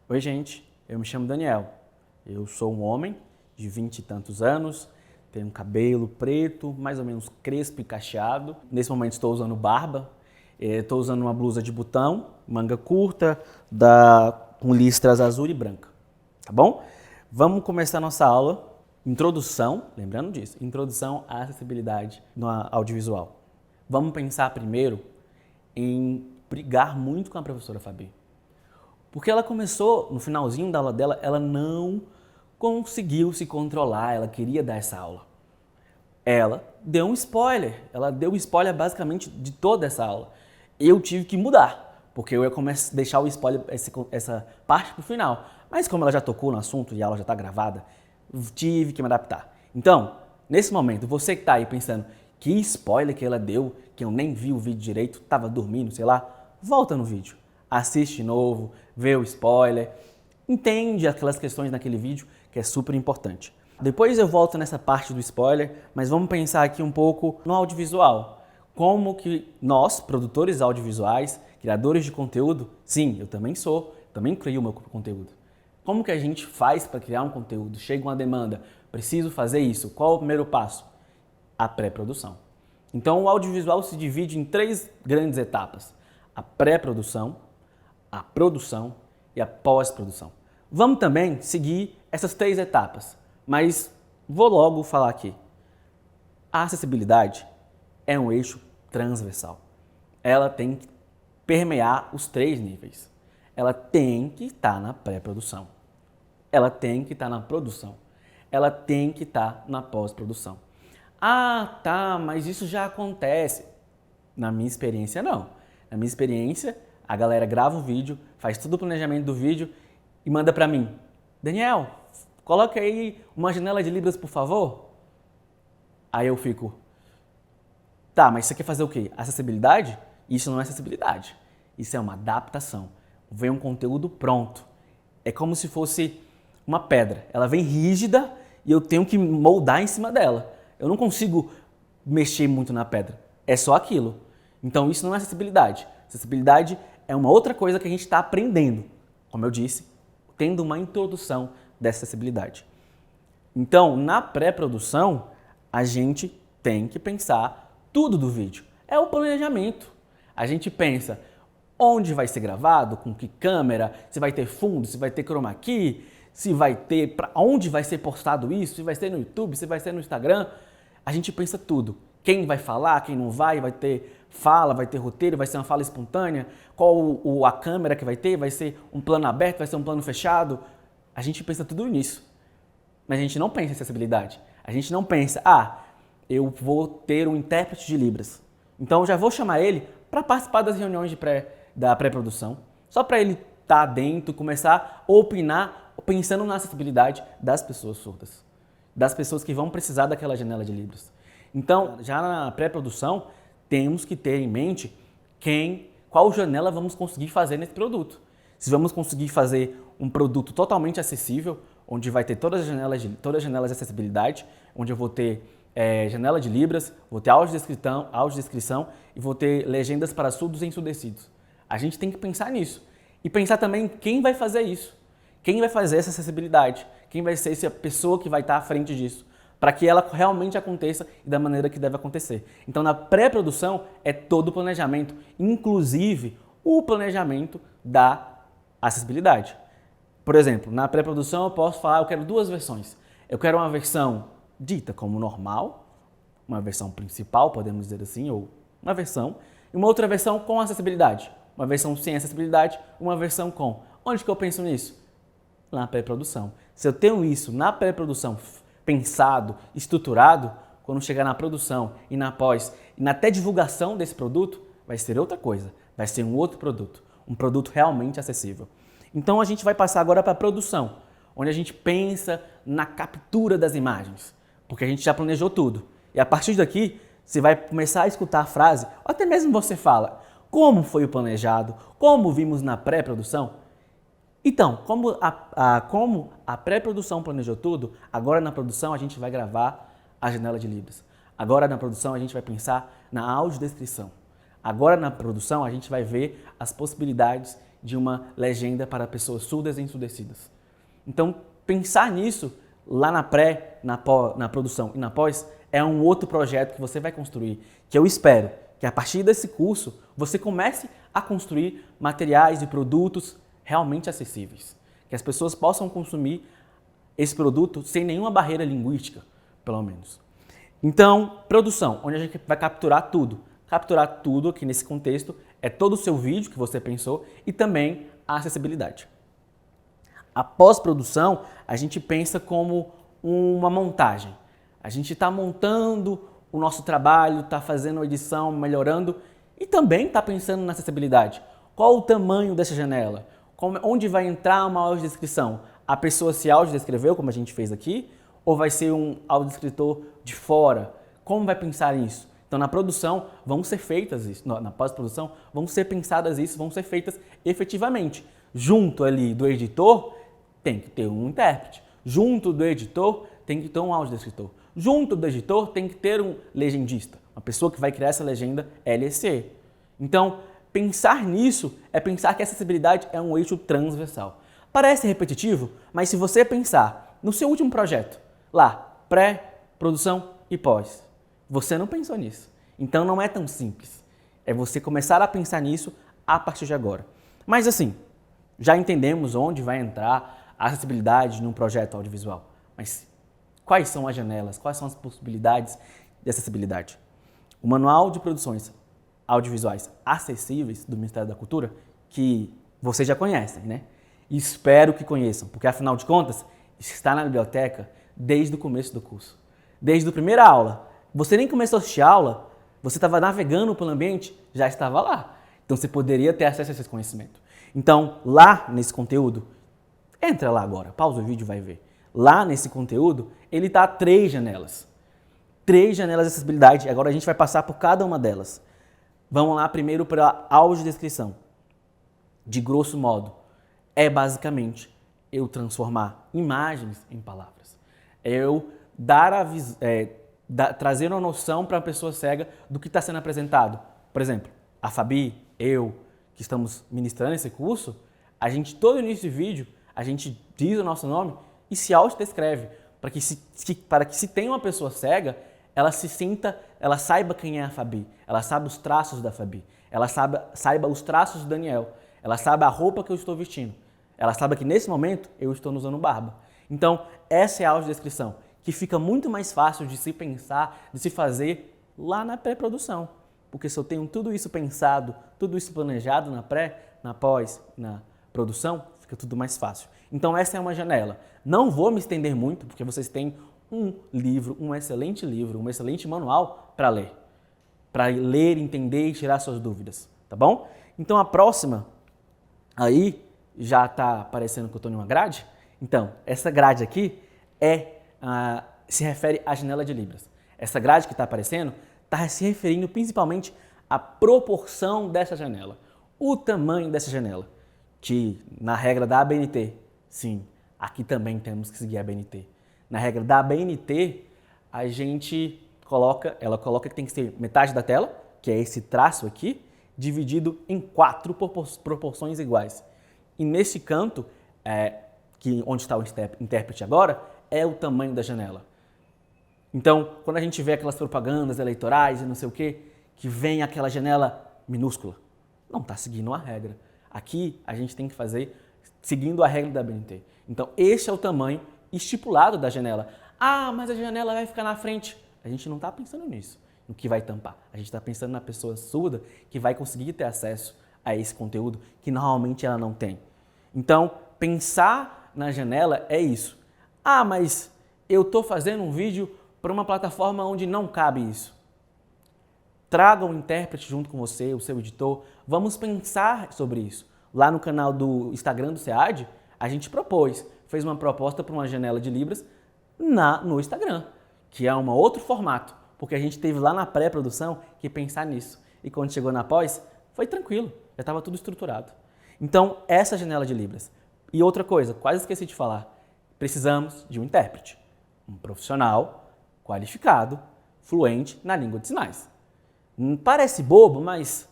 Oi, gente, eu me chamo Daniel. Eu sou um homem de 20 e tantos anos, tenho um cabelo preto, mais ou menos crespo e cacheado. Nesse momento estou usando barba, estou usando uma blusa de botão, manga curta, com listras azul e branca, tá bom? Vamos começar nossa aula. Introdução, lembrando disso, introdução à acessibilidade no audiovisual. Vamos pensar primeiro em brigar muito com a professora Fabi. Porque ela começou, no finalzinho da aula dela, ela não conseguiu se controlar, ela queria dar essa aula. Ela deu um spoiler, basicamente de toda essa aula. Eu tive que mudar, porque eu ia deixar o spoiler, essa parte pro final. Mas como ela já tocou no assunto e a aula já está gravada, tive que me adaptar. Então, nesse momento, você que está aí pensando, que spoiler que ela deu, que eu nem vi o vídeo direito, estava dormindo, sei lá, volta no vídeo. Assiste de novo, vê o spoiler, entende aquelas questões naquele vídeo que é super importante. Depois eu volto nessa parte do spoiler, mas vamos pensar aqui um pouco no audiovisual. Como que nós, produtores audiovisuais, criadores de conteúdo, sim, eu também também crio o meu conteúdo. Como que a gente faz para criar um conteúdo? Chega uma demanda, preciso fazer isso. Qual é o primeiro passo? A pré-produção. Então o audiovisual se divide em 3 grandes etapas: a pré-produção, a produção e a pós-produção. Vamos também seguir essas 3 etapas, mas vou logo falar aqui. A acessibilidade é um eixo transversal. Ela tem que permear os 3 níveis. Ela tem que estar na pré-produção. Ela tem que estar na produção. Ela tem que estar na pós-produção. Ah, tá, mas isso já acontece. Na minha experiência, não. Na minha experiência, a galera grava o vídeo, faz todo o planejamento do vídeo e manda pra mim. Daniel, coloca aí uma janela de libras, por favor. Aí eu fico, tá, mas você quer fazer o quê? Acessibilidade? Isso não é acessibilidade. Isso é uma adaptação. Vem um conteúdo pronto. É como se fosse uma pedra. Ela vem rígida e eu tenho que moldar em cima dela. Eu não consigo mexer muito na pedra. É só aquilo. Então isso não é acessibilidade. Acessibilidade é uma outra coisa que a gente está aprendendo. Como eu disse, tendo uma introdução dessa acessibilidade. Então, na pré-produção, a gente tem que pensar tudo do vídeo. É o planejamento. A gente pensa onde vai ser gravado, com que câmera, se vai ter fundo, se vai ter chroma key, se vai ter, onde vai ser postado isso, se vai ser no YouTube, se vai ser no Instagram. A gente pensa tudo. Quem vai falar, quem não vai ter fala, vai ter roteiro, vai ser uma fala espontânea, qual a câmera que vai ser um plano aberto, vai ser um plano fechado. A gente pensa tudo nisso. Mas a gente não pensa em acessibilidade. A gente não pensa, eu vou ter um intérprete de Libras. Então eu já vou chamar ele para participar das reuniões da pré-produção, só para ele estar dentro, começar a opinar pensando na acessibilidade das pessoas surdas, das pessoas que vão precisar daquela janela de Libras. Então, já na pré-produção, temos que ter em mente qual janela vamos conseguir fazer nesse produto. Se vamos conseguir fazer um produto totalmente acessível, onde vai ter todas as janelas de acessibilidade, onde eu vou ter janela de Libras, vou ter audiodescrição e vou ter legendas para surdos e ensurdecidos. A gente tem que pensar nisso. E pensar também quem vai fazer isso. Quem vai fazer essa acessibilidade? Quem vai ser essa pessoa que vai estar à frente disso? Para que ela realmente aconteça e da maneira que deve acontecer. Então, na pré-produção é todo o planejamento, inclusive o planejamento da acessibilidade. Por exemplo, na pré-produção eu posso falar, eu quero 2 versões. Eu quero uma versão dita como normal, uma versão principal, podemos dizer assim, ou uma versão, e uma outra versão com acessibilidade. Uma versão sem acessibilidade, uma versão com. Onde que eu penso nisso? Na pré-produção. Se eu tenho isso na pré-produção pensado, estruturado, quando chegar na produção e na pós, e na até divulgação desse produto, vai ser outra coisa, vai ser um outro produto, um produto realmente acessível. Então a gente vai passar agora para a produção, onde a gente pensa na captura das imagens, porque a gente já planejou tudo. E a partir daqui, você vai começar a escutar a frase, ou até mesmo você fala, como foi o planejado, como vimos na pré-produção. Então, como a pré-produção planejou tudo, agora na produção a gente vai gravar a janela de Libras. Agora na produção a gente vai pensar na audiodescrição. Agora na produção a gente vai ver as possibilidades de uma legenda para pessoas surdas e ensurdecidas. Então pensar nisso lá na pré, na produção e na pós é um outro projeto que você vai construir, que eu espero que a partir desse curso você comece a construir materiais e produtos realmente acessíveis, que as pessoas possam consumir esse produto sem nenhuma barreira linguística, pelo menos. Então, produção, onde a gente vai capturar tudo. Capturar tudo aqui nesse contexto é todo o seu vídeo que você pensou e também a acessibilidade. A pós-produção, a gente pensa como uma montagem. A gente está montando o nosso trabalho, está fazendo a edição, melhorando e também está pensando na acessibilidade. Qual o tamanho dessa janela? Onde vai entrar uma audiodescrição? A pessoa se audiodescreveu, como a gente fez aqui, ou vai ser um audiodescritor de fora? Como vai pensar nisso? Então, na produção, vão ser feitas isso, na pós-produção, vão ser pensadas isso, vão ser feitas efetivamente. Junto ali do editor, tem que ter um intérprete. Junto do editor, tem que ter um audiodescritor. Junto do editor, tem que ter um legendista, uma pessoa que vai criar essa legenda LSE. Então, pensar nisso é pensar que a acessibilidade é um eixo transversal. Parece repetitivo, mas se você pensar no seu último projeto, lá, pré, produção e pós, você não pensou nisso. Então não é tão simples. É você começar a pensar nisso a partir de agora. Mas assim, já entendemos onde vai entrar a acessibilidade num projeto audiovisual. Mas quais são as janelas? Quais são as possibilidades de acessibilidade? O Manual de Produções Audiovisuais Acessíveis do Ministério da Cultura, que vocês já conhecem, né? Espero que conheçam, porque afinal de contas, está na biblioteca desde o começo do curso. Desde a primeira aula. Você nem começou a assistir a aula, você estava navegando pelo ambiente, já estava lá. Então você poderia ter acesso a esse conhecimento. Então, lá nesse conteúdo, entra lá agora, pausa o vídeo e vai ver. Lá nesse conteúdo, ele está a 3 janelas. 3 janelas de acessibilidade, agora a gente vai passar por cada uma delas. Vamos lá primeiro para a audiodescrição. De grosso modo, é basicamente eu transformar imagens em palavras. É eu trazer uma noção para a pessoa cega do que está sendo apresentado. Por exemplo, a Fabi, eu, que estamos ministrando esse curso, a gente, todo início de vídeo, a gente diz o nosso nome e se autodescreve, para que se tem uma pessoa cega, ela se sinta, ela saiba quem é a Fabi, ela saiba os traços da Fabi, ela saiba os traços do Daniel, ela saiba a roupa que eu estou vestindo, ela saiba que nesse momento eu estou usando barba. Então, essa é a audiodescrição, que fica muito mais fácil de se pensar, de se fazer lá na pré-produção. Porque se eu tenho tudo isso pensado, tudo isso planejado na pré, na pós, na produção, fica tudo mais fácil. Então essa é uma janela. Não vou me estender muito, porque vocês têm um livro, um excelente manual para ler, entender e tirar suas dúvidas, tá bom? Então a próxima, aí já está parecendo que eu estou em uma grade. Então, essa grade aqui se refere à janela de Libras. Essa grade que está aparecendo está se referindo principalmente à proporção dessa janela, o tamanho dessa janela, que na regra da ABNT, sim, aqui também temos que seguir a ABNT. Na regra da ABNT, ela coloca que tem que ser metade da tela, que é esse traço aqui, dividido em 4 proporções iguais. E nesse canto, onde está o intérprete agora, é o tamanho da janela. Então, quando a gente vê aquelas propagandas eleitorais e não sei o quê, que vem aquela janela minúscula, não está seguindo a regra. Aqui, a gente tem que fazer seguindo a regra da ABNT. Então, esse é o tamanho estipulado da janela. Ah, mas a janela vai ficar na frente. A gente não está pensando nisso, no que vai tampar. A gente está pensando na pessoa surda que vai conseguir ter acesso a esse conteúdo que normalmente ela não tem. Então, pensar na janela é isso. Ah, mas eu estou fazendo um vídeo para uma plataforma onde não cabe isso. Traga um intérprete junto com você, o seu editor. Vamos pensar sobre isso. Lá no canal do Instagram do SEAD, a gente fez uma proposta para uma janela de Libras no Instagram, que é um outro formato, porque a gente teve lá na pré-produção que pensar nisso. E quando chegou na pós, foi tranquilo, já estava tudo estruturado. Então, essa janela de Libras. E outra coisa, quase esqueci de falar, precisamos de um intérprete, um profissional qualificado, fluente na língua de sinais. Parece bobo, mas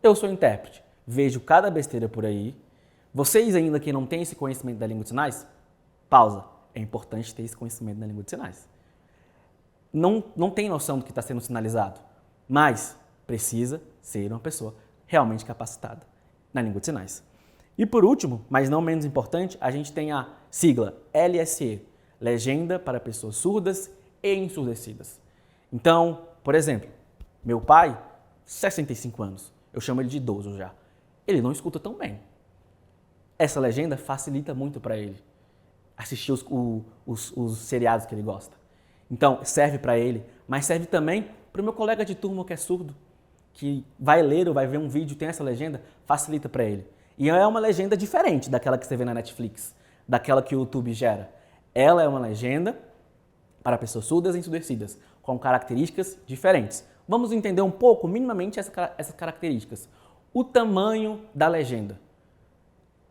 Eu sou intérprete, vejo cada besteira por aí. Vocês ainda que não têm esse conhecimento da língua de sinais, pausa. É importante ter esse conhecimento da língua de sinais. Não tem noção do que está sendo sinalizado, mas precisa ser uma pessoa realmente capacitada na língua de sinais. E por último, mas não menos importante, a gente tem a sigla LSE, Legenda para Pessoas Surdas e Ensurdecidas. Então, por exemplo, meu pai, 65 anos, eu chamo ele de idoso já, ele não escuta tão bem. Essa legenda facilita muito para ele assistir os seriados que ele gosta. Então, serve para ele, mas serve também para o meu colega de turma que é surdo, que vai ler ou vai ver um vídeo e tem essa legenda, facilita para ele. E é uma legenda diferente daquela que você vê na Netflix, daquela que o YouTube gera. Ela é uma legenda para pessoas surdas e ensurdecidas, com características diferentes. Vamos entender um pouco, minimamente, essas características. O tamanho da legenda.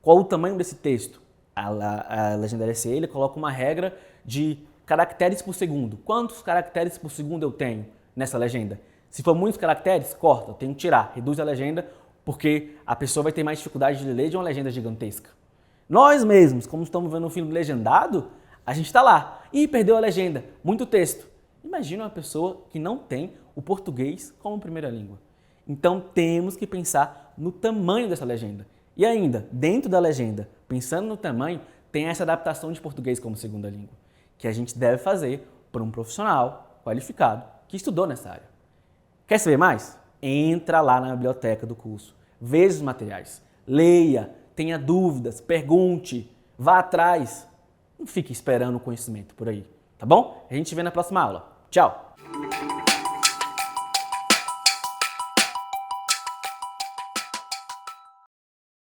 Qual o tamanho desse texto? A legenda LSE, ele coloca uma regra de caracteres por segundo. Quantos caracteres por segundo eu tenho nessa legenda? Se for muitos caracteres, corta, eu tenho que tirar, reduz a legenda, porque a pessoa vai ter mais dificuldade de ler de uma legenda gigantesca. Nós mesmos, como estamos vendo um filme legendado, a gente está lá. Ih, perdeu a legenda, muito texto. Imagina uma pessoa que não tem o português como primeira língua. Então temos que pensar no tamanho dessa legenda. E ainda, dentro da legenda, pensando no tamanho, tem essa adaptação de português como segunda língua, que a gente deve fazer para um profissional qualificado que estudou nessa área. Quer saber mais? Entra lá na biblioteca do curso, veja os materiais, leia, tenha dúvidas, pergunte, vá atrás. Não fique esperando o conhecimento por aí, tá bom? A gente se vê na próxima aula. Tchau!